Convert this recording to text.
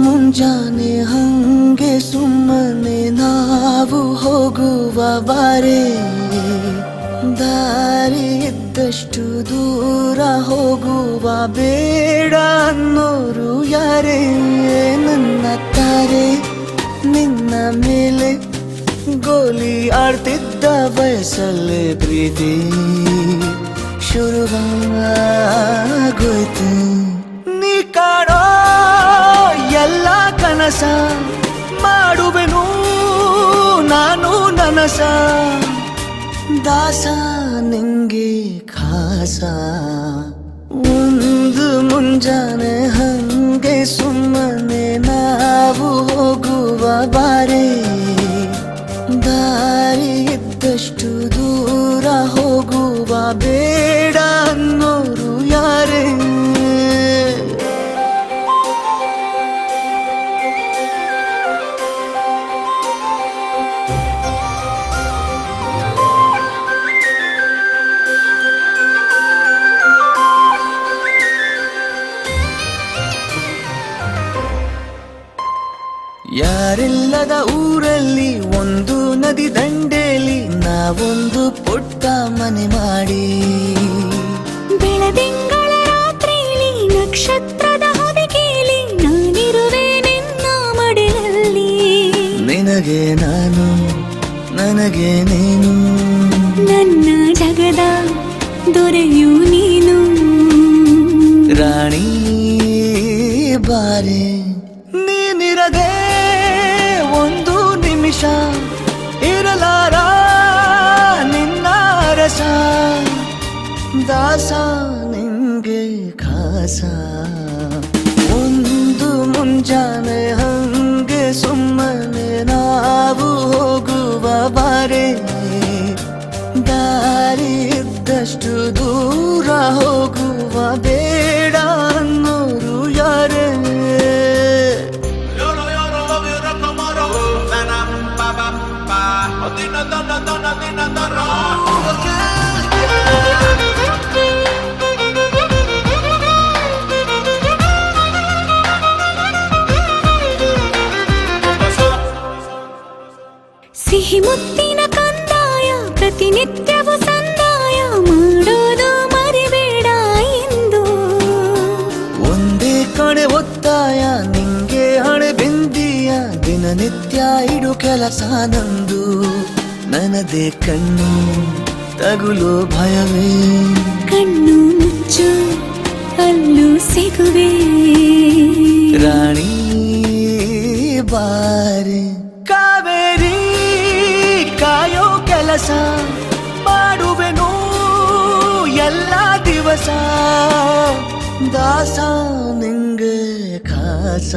ಮುಂಜಾನೆ ಹಂಗೆ ಸುಮ್ಮನೆ ನಾವು ಹೋಗುವ ಬಾರೆ, ದಾರಿ ಇದ್ದಷ್ಟು ದೂರ ಹೋಗುವ ಬೇಡ ಅನ್ನೋರು ಯಾರೇ. ನನ್ನ ತಾರೆ ನಿನ್ನ ಮೇಲೆ ಗೋಲಿ ಆಡ್ತಿದ್ದ ವಯಸ್ಸಲ್ಲೇ ಪ್ರೀತಿ ಶುರುವಾಗೋಯ್ತು. ನೀ ಕಾಣೋ ಎಲ್ಲ ಕನಸ ಮಾಡುವೆನು ನಾನು ನನಸ, ದಾಸ ನಿಂಗೆ ಖಾಸ. ಒಂದು ಮುಂಜಾನೆ ಹಂಗೆ ಸುಮ್ಮನೆ ನಾವು ಹೋಗುವ ಬಾರೆ, ದಾರಿ ಇದ್ದಷ್ಟು ದೂರ ಹೋಗುವ ಬೇಡ ಅನ್ನೋರು ಯಾರೇ. ಯಾರಿಲ್ಲದ ಊರಲ್ಲಿ ಒಂದು ನದಿ ದಂಡೆಯಲ್ಲಿ ನಾವೊಂದು ಪುಟ್ಟ ಮನೆ ಮಾಡಿ, ಬೆಳದಿಂಗಳ ರಾತ್ರಿಯಲ್ಲಿ ನಕ್ಷತ್ರದ ಹೊದಿಕೆಯಲ್ಲಿ ನಾನಿರುವೆ ನಿನ್ನ ಮಡಿಲಲ್ಲಿ. ನಿನಗೆ ನಾನು ನನಗೆ ನೀನು, ನನ್ನ ಜಗದ ದೊರೆಯು ನೀನು. ರಾಣಿ ಬಾರೆ ನೀನಿರದೆ ಒಂದು ನಿಮಿಷ ಇರಲಾರ ನಿನ್ನ ರಸ, ದಾಸ ನಿಂಗೆ ಖಾಸ. ಒಂದು ಮುಂಜಾನೆ ಹಂಗೆ ಸುಮ್ಮನೆ ನಾವು ಹೋಗುವ ಬಾರೆ, ದಾರಿ ಇದ್ದಷ್ಟು ದೂರ ಹೋಗುವ ಬೇಡ ಅನ್ನೋರು ಯಾರೇ. ಸಿಹಿ ಮುತ್ತಿನ ಕಂದಾಯ ಪ್ರತಿನಿತ್ಯವೂ ಸಂದಾಯ ಮಾಡೋದು ಮರಿಬೇಡ ಎಂದು. ಒಂದೇ ಕಡೆ ಒತ್ತಾಯ ನಿಂಗೆ ಹಣೆ ಬಿಂದಿಯ, ದಿನನಿತ್ಯ ಇಡು ಕೆಲಸ ನಂದು. ನನ್ನದೇ ಕಣ್ಣು ತಗುಲೋ ಭಯವೇ, ಕಣ್ಣು ಮುಚ್ಚು ಅಲ್ಲೂ ಸಿಗುವೆ. ರಾಣಿ ಬಾರೆ ಕಾವೇರಿ ಕಾಯೋ ಕೆಲಸ ಮಾಡುವೆನು ಎಲ್ಲ ದಿವಸ, ದಾಸ ನಿಂಗೆ ಖಾಸ.